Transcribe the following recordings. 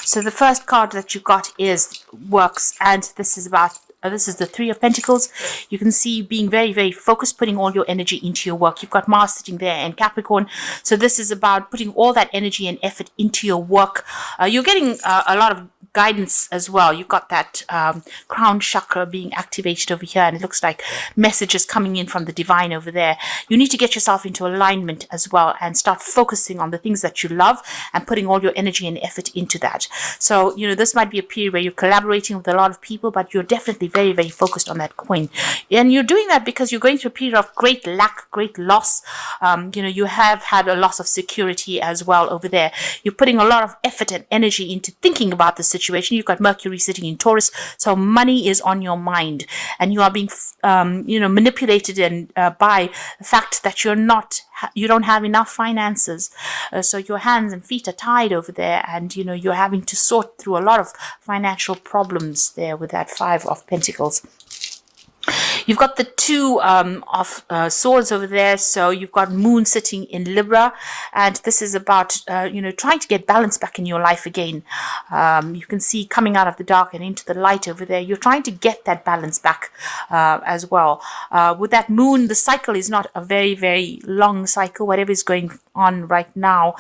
So the first card that you got is works, and this is about this is the Three of Pentacles. You can see being very, very focused, putting all your energy into your work. You've got Mars sitting there and Capricorn. So this is about putting all that energy and effort into your work. You're getting a lot of guidance as well. You've got that crown chakra being activated over here, and it looks like messages coming in from the divine over there. You need to get yourself into alignment as well and start focusing on the things that you love and putting all your energy and effort into that. So, you know, this might be a period where you're collaborating with a lot of people, but you're definitely very, very focused on that coin. And you're doing that because you're going through a period of great lack, great loss. You know, you have had a loss of security as well over there. You're putting a lot of effort and energy into thinking about the situation. You've got Mercury sitting in Taurus, so money is on your mind, and you are being, you know, manipulated and by the fact that you don't have enough finances. So your hands and feet are tied over there, and you know you're having to sort through a lot of financial problems there with that Five of Pentacles. You've got the Two of Swords over there, so you've got Moon sitting in Libra, and this is about you know, trying to get balance back in your life again. You can see coming out of the dark and into the light over there. You're trying to get that balance back as well. With that Moon, the cycle is not a very, very long cycle. Whatever is going on right now,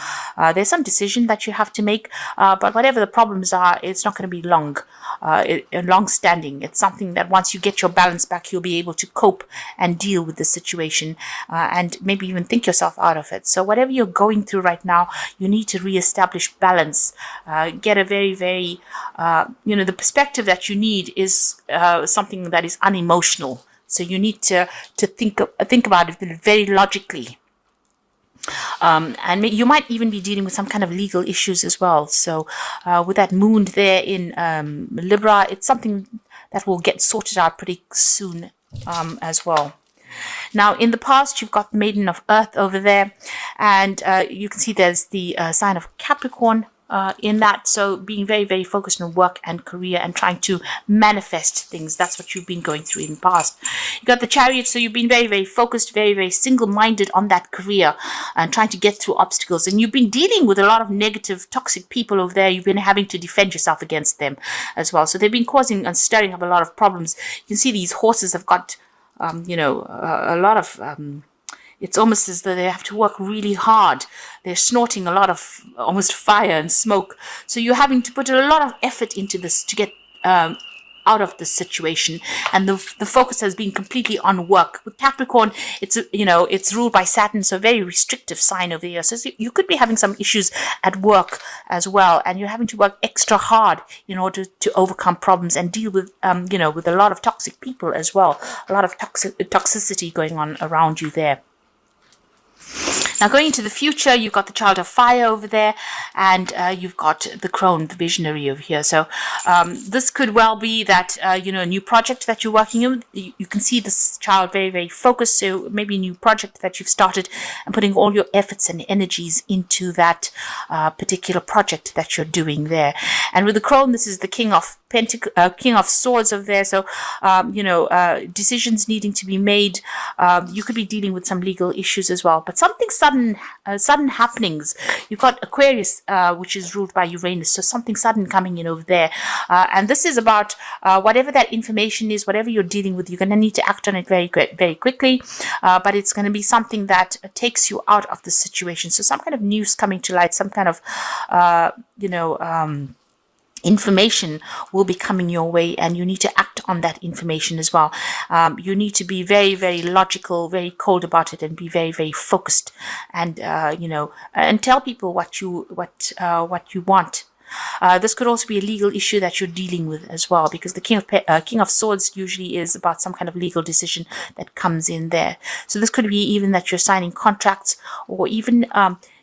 there's some decision that you have to make, but whatever the problems are, it's not going to be long standing. It's something that once you get your balance back, you'll be able to cope and deal with the situation, and maybe even think yourself out of it. So whatever you're going through right now, you need to reestablish balance. Get a very, very you know, the perspective that you need is something that is unemotional. So you need to think about it very logically. And you might even be dealing with some kind of legal issues as well. So with that Moon there in Libra, it's something that will get sorted out pretty soon as well. Now, in the past, you've got the Maiden of Earth over there, and you can see there's the sign of Capricorn in that. So being very, very focused on work and career and trying to manifest things. That's what you've been going through in the past. You got the Chariot, so you've been very, very focused, very, very single-minded on that career and trying to get through obstacles. And you've been dealing with a lot of negative, toxic people over there. You've been having to defend yourself against them as well. So they've been causing and stirring up a lot of problems. You can see these horses have got, you know, a lot of... it's almost as though they have to work really hard. They're snorting a lot of almost fire and smoke. So you're having to put a lot of effort into this to get out of this situation. And the focus has been completely on work. With Capricorn, it's, you know, it's ruled by Saturn, so very restrictive sign over here. So you could be having some issues at work as well. And you're having to work extra hard in order to overcome problems and deal with, you know, with a lot of toxic people as well. A lot of toxicity going on around you there. Now, going into the future, you've got the Child of Fire over there, and you've got the Crone, the Visionary over here. So this could well be that, you know, a new project that you're working on. You can see this child very, very focused. So maybe a new project that you've started and putting all your efforts and energies into that particular project that you're doing there. And with the Crone, this is the King of Swords over there. So, you know, decisions needing to be made. You could be dealing with some legal issues as well. But something sudden happenings. You've got Aquarius, which is ruled by Uranus. So something sudden coming in over there. And this is about whatever that information is, whatever you're dealing with, you're going to need to act on it very, very quickly. But it's going to be something that takes you out of the situation. So some kind of news coming to light, some kind of, you know, information will be coming your way, and you need to act on that information as well. You need to be very, very logical, very cold about it, and be very, very focused, and you know, and tell people what you want. This could also be a legal issue that you're dealing with as well, because the King of Swords usually is about some kind of legal decision that comes in there. So this could be even that you're signing contracts, or even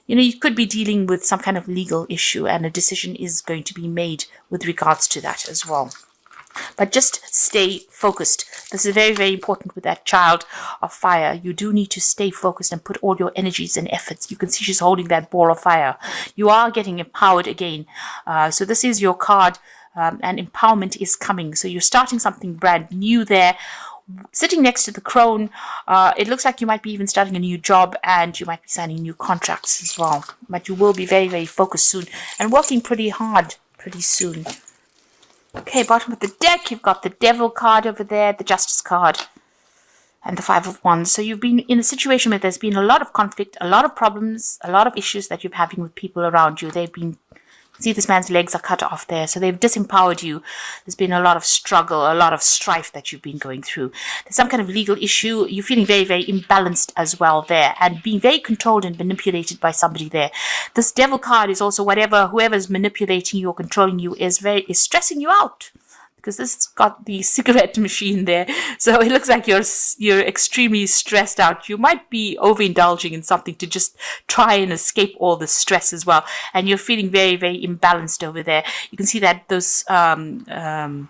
you know, you could be dealing with some kind of legal issue, and a decision is going to be made with regards to that as well. But just stay focused. This is very, very important with that Child of Fire. You do need to stay focused and put all your energies and efforts. You can see she's holding that ball of fire. You are getting empowered again. So this is your card, and empowerment is coming. So you're starting something brand new there. Sitting next to the Crone, it looks like you might be even starting a new job, and you might be signing new contracts as well. But you will be very, very focused soon and working pretty hard pretty soon. Okay, bottom of the deck, you've got the Devil card over there, the Justice card, and the Five of Wands. So you've been in a situation where there's been a lot of conflict, a lot of problems, a lot of issues that you're having with people around you. They've been, see, this man's legs are cut off there. So they've disempowered you. There's been a lot of struggle, a lot of strife that you've been going through. There's some kind of legal issue. You're feeling very, very imbalanced as well there, and being very controlled and manipulated by somebody there. This Devil card is also whoever's manipulating you or controlling you is stressing you out, because this has got the cigarette machine there. So it looks like you're extremely stressed out. You might be overindulging in something to just try and escape all the stress as well. And you're feeling very, very imbalanced over there. You can see that those the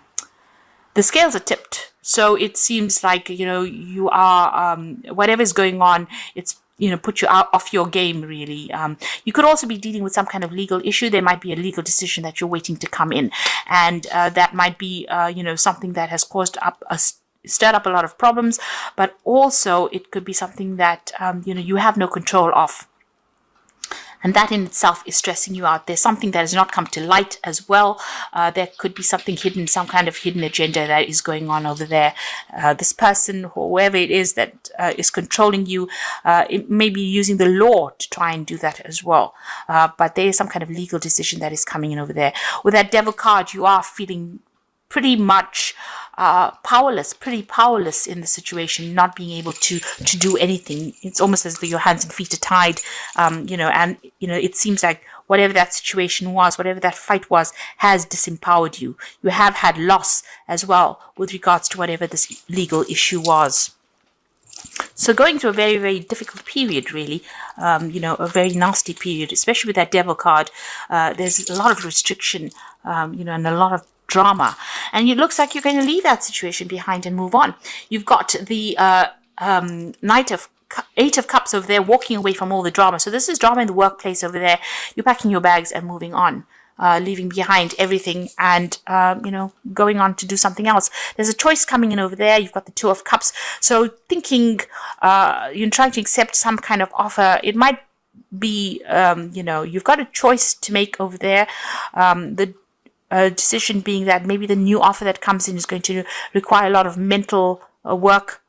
scales are tipped. So it seems like, you are, whatever's going on, it's, put you out off your game, really. You could also be dealing with some kind of legal issue. There might be a legal decision that you're waiting to come in. And that might be, something that has stirred up a lot of problems. But also it could be something that, you have no control of. And that in itself is stressing you out. There's something that has not come to light as well. There could be something hidden, some kind of hidden agenda that is going on over there. This person, whoever it is that is controlling you, it may be using the law to try and do that as well. But there is some kind of legal decision that is coming in over there. With that Devil card, you are feeling pretty much pretty powerless in the situation, not being able to do anything. It's almost as though your hands and feet are tied, and it seems like whatever that situation was, whatever that fight was, has disempowered you. You have had loss as well with regards to whatever this legal issue was. So going through a very, very difficult period, really, a very nasty period, especially with that Devil card. There's a lot of restriction, and a lot of drama, and it looks like you're going to leave that situation behind and move on. You've got the Eight of Cups over there, walking away from all the drama. So this is drama in the workplace over there. You're packing your bags and moving on, leaving behind everything and, going on to do something else. There's a choice coming in over there. You've got the Two of Cups. So thinking, you're trying to accept some kind of offer. It might be, you've got a choice to make over there. The decision being that maybe the new offer that comes in is going to require a lot of mental work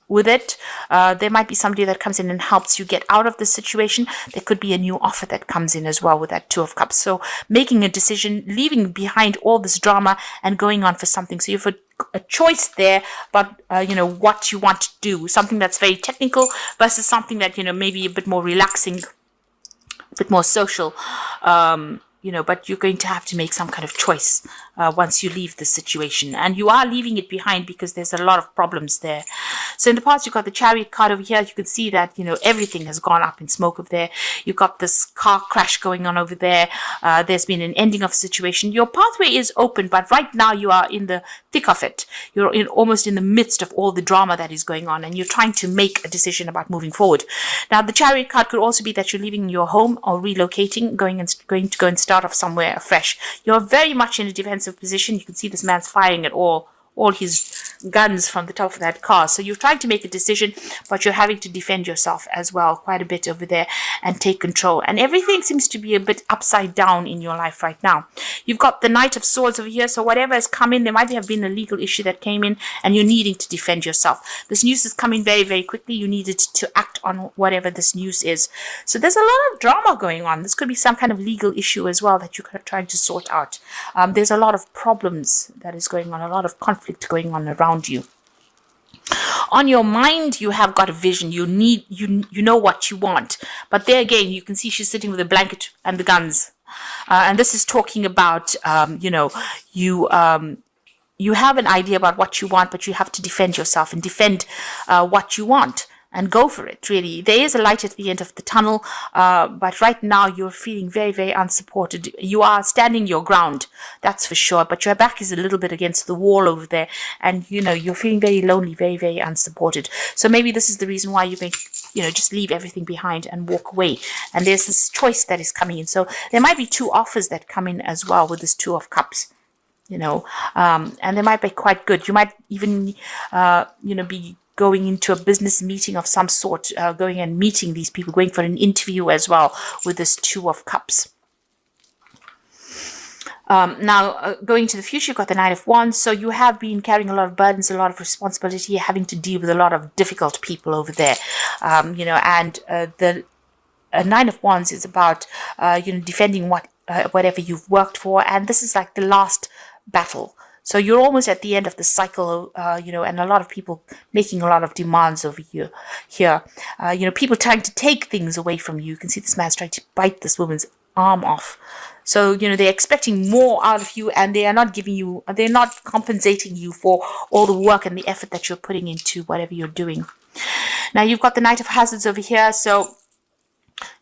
with it. There might be somebody that comes in and helps you get out of the situation. There could be a new offer that comes in as well with that Two of Cups. So making a decision, leaving behind all this drama and going on for something. So you have a choice there, but what you want to do, something that's very technical versus something that maybe a bit more relaxing, a bit more social. But you're going to have to make some kind of choice once you leave the situation. And you are leaving it behind because there's a lot of problems there. So in the past, you've got the Chariot card over here. You can see that, everything has gone up in smoke over there. You've got this car crash going on over there. There's been an ending of the situation. Your pathway is open, but right now you are in the thick of it. You're almost in the midst of all the drama that is going on, and you're trying to make a decision about moving forward. Now, the Chariot card could also be that you're leaving your home or relocating, going to go and start off somewhere afresh. You're very much in a defensive position. You can see this man's firing at all his guns from the top of that car. So you're trying to make a decision, but you're having to defend yourself as well quite a bit over there and take control. And everything seems to be a bit upside down in your life right now. You've got the Knight of Swords over here. So whatever has come in, there might have been a legal issue that came in and you're needing to defend yourself. This news is coming very, very quickly. You needed to act on whatever this news is. So there's a lot of drama going on. This could be some kind of legal issue as well that you're trying to sort out. There's a lot of problems that is going on, a lot of conflict going on around you. On your mind, you have got a vision. You know what you want. But there again, you can see she's sitting with a blanket and the guns. And this is talking about, you have an idea about what you want, but you have to defend yourself and defend what you want. And go for it, really. There is a light at the end of the tunnel, but right now you're feeling very, very unsupported. You are standing your ground, that's for sure, but your back is a little bit against the wall over there, and, you're feeling very lonely, very, very unsupported. So maybe this is the reason why you may, just leave everything behind and walk away. And there's this choice that is coming in. So there might be two offers that come in as well with this Two of Cups. And they might be quite good. You might even, be going into a business meeting of some sort, going and meeting these people, going for an interview as well with this Two of Cups. Now, going to the future, you've got the Knight of Wands. So you have been carrying a lot of burdens, a lot of responsibility, having to deal with a lot of difficult people over there. And the Nine of Wands is about, defending whatever you've worked for. And this is like the last battle. So you're almost at the end of the cycle, and a lot of people making a lot of demands over here. People trying to take things away from you. You can see this man's trying to bite this woman's arm off. So, they're expecting more out of you, and they're not compensating you for all the work and the effort that you're putting into whatever you're doing. Now, you've got the Knight of Hazards over here. So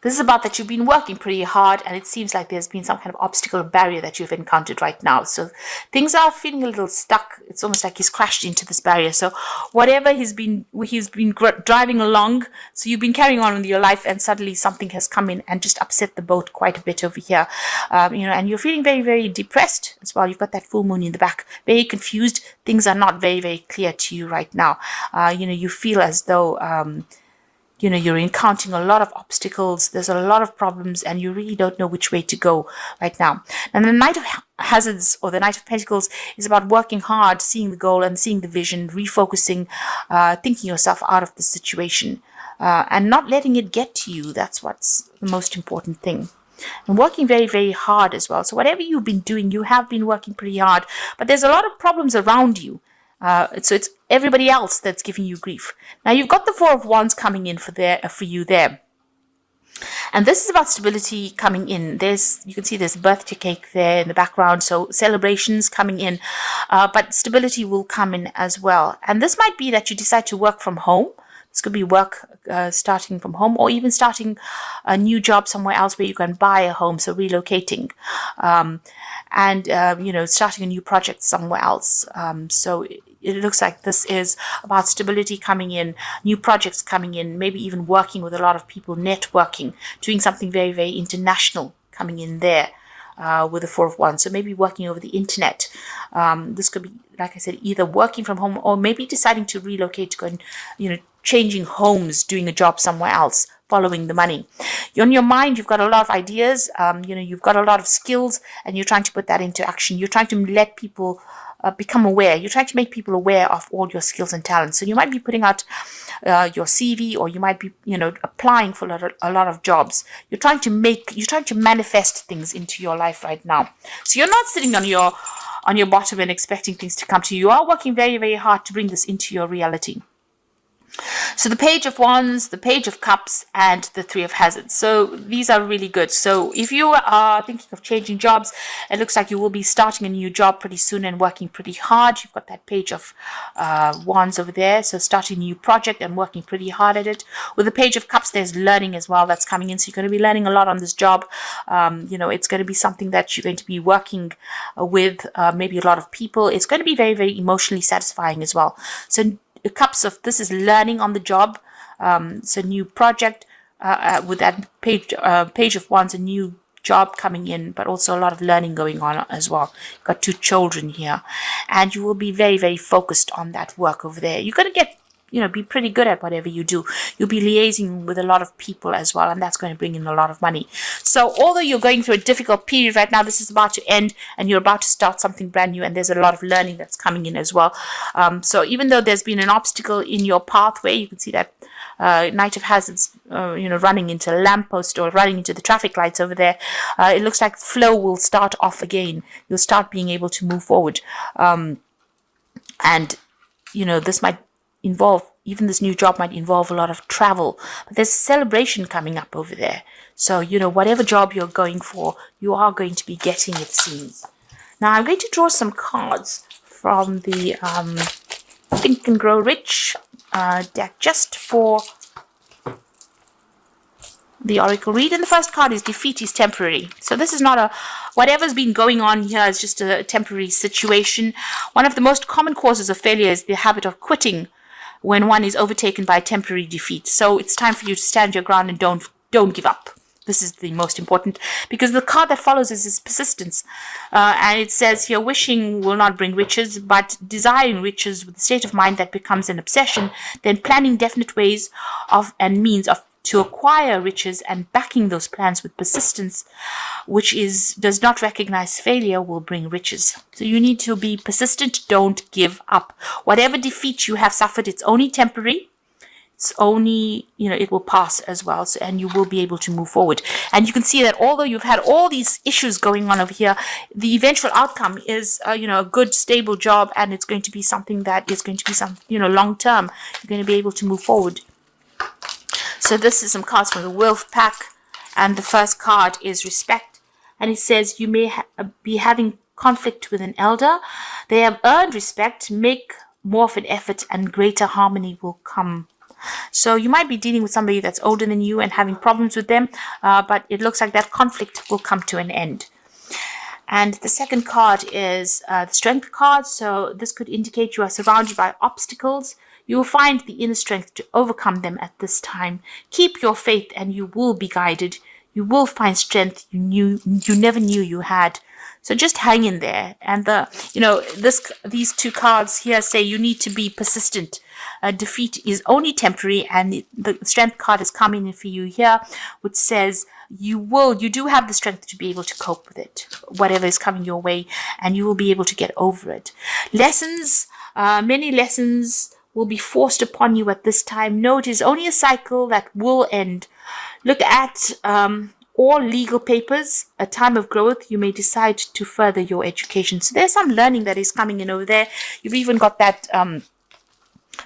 this is about that you've been working pretty hard, and it seems like there's been some kind of obstacle or barrier that you've encountered right now. So things are feeling a little stuck. It's almost like he's crashed into this barrier. So whatever he's been driving along, so you've been carrying on with your life, and suddenly something has come in and just upset the boat quite a bit over here. And you're feeling very, very depressed as well. You've got that full moon in the back, very confused. Things are not very, very clear to you right now. You feel as though you're encountering a lot of obstacles. There's a lot of problems, and you really don't know which way to go right now. And the Knight of Hazards, or the Knight of Pentacles, is about working hard, seeing the goal and seeing the vision, refocusing, thinking yourself out of the situation, and not letting it get to you. That's what's the most important thing. And working very, very hard as well. So whatever you've been doing, you have been working pretty hard, but there's a lot of problems around you. So it's everybody else that's giving you grief. Now you've got the Four of Wands coming in for you there. And this is about stability coming in. You can see there's a birthday cake there in the background. So celebrations coming in, but stability will come in as well. And this might be that you decide to work from home. This could be work starting from home, or even starting a new job somewhere else where you can buy a home, so relocating, and starting a new project somewhere else. So it looks like this is about stability coming in, new projects coming in, maybe even working with a lot of people, networking, doing something very, very international coming in there. With the Four of Wands. So maybe working over the internet. This could be, like I said, either working from home, or maybe deciding to relocate, to go and, changing homes, doing a job somewhere else, following the money. On your mind, you've got a lot of ideas, you've got a lot of skills, and you're trying to put that into action. You're trying to let people become aware. You're trying to make people aware of all your skills and talents. So you might be putting out your CV, or you might be, applying for a lot of jobs. You're trying to manifest things into your life right now. So you're not sitting on your bottom and expecting things to come to you. You are working very, very hard to bring this into your reality. So the Page of Wands, the Page of Cups, and the Three of Hazards. So these are really good. So if you are thinking of changing jobs, it looks like you will be starting a new job pretty soon and working pretty hard. You've got that Page of Wands over there. So starting a new project and working pretty hard at it. With the Page of Cups, there's learning as well that's coming in. So you're going to be learning a lot on this job. It's going to be something that you're going to be working with maybe a lot of people. It's going to be very, very emotionally satisfying as well. So Cups of this is learning on the job. It's a new project with that Page of Wands, a new job coming in, but also a lot of learning going on as well. You've got two children here, and you will be very, very focused on that work over there. You're going to get, be pretty good at whatever you do. You'll be liaising with a lot of people as well, and that's going to bring in a lot of money. So although you're going through a difficult period right now, this is about to end, and you're about to start something brand new, and there's a lot of learning that's coming in as well. So even though there's been an obstacle in your pathway, you can see that Knight of Hazards, running into a lamppost or running into the traffic lights over there. It looks like flow will start off again. You'll start being able to move forward. This might involve, even this new job might involve a lot of travel, but there's a celebration coming up over there. So, whatever job you're going for, you are going to be getting, it seems. Now, I'm going to draw some cards from the Think and Grow Rich deck just for the Oracle read. And the first card is Defeat is Temporary. So this is not whatever's been going on here is just a temporary situation. One of the most common causes of failure is the habit of quitting when one is overtaken by temporary defeat. So it's time for you to stand your ground and don't give up. This is the most important, because the card that follows is persistence. And it says here, wishing will not bring riches, but desiring riches with a state of mind that becomes an obsession, then planning definite ways of and means of to acquire riches, and backing those plans with persistence, which does not recognize failure, will bring riches. So you need to be persistent. Don't give up. Whatever defeat you have suffered, it's only temporary. It's only, it will pass as well. So, and you will be able to move forward. And you can see that although you've had all these issues going on over here, the eventual outcome is, a good, stable job. And it's going to be something that is going to be long term. You're going to be able to move forward. So this is some cards from the Wolf pack. And the first card is respect. And it says you may be having conflict with an elder. They have earned respect. Make more of an effort and greater harmony will come. So you might be dealing with somebody that's older than you and having problems with them, but it looks like that conflict will come to an end. And the second card is the Strength card. So this could indicate you are surrounded by obstacles. You will find the inner strength to overcome them at this time. Keep your faith and you will be guided. You will find strength you never knew you had. So just hang in there. And these two cards here say you need to be persistent. Defeat is only temporary, and the Strength card is coming in for you here, which says you do have the strength to be able to cope with it, whatever is coming your way, and you will be able to get over it. Lessons, many lessons will be forced upon you at this time. No, it is only a cycle that will end. Look at all legal papers. A time of growth, you may decide to further your education. So there's some learning that is coming in over there. You've even got that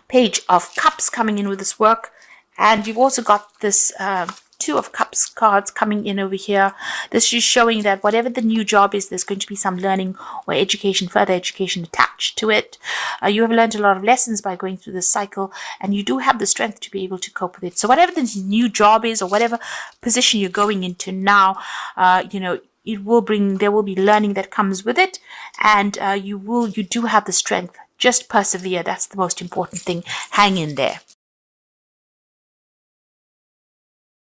Page of Cups coming in with this work, and you've also got this Two of Cups cards coming in over here. This is showing that whatever the new job is, there's going to be some learning or education, further education attached to it. You have learned a lot of lessons by going through this cycle, and you do have the strength to be able to cope with it. So whatever the new job is, or whatever position you're going into now, there will be learning that comes with it, and you do have the strength. Just persevere. That's the most important thing. Hang in there.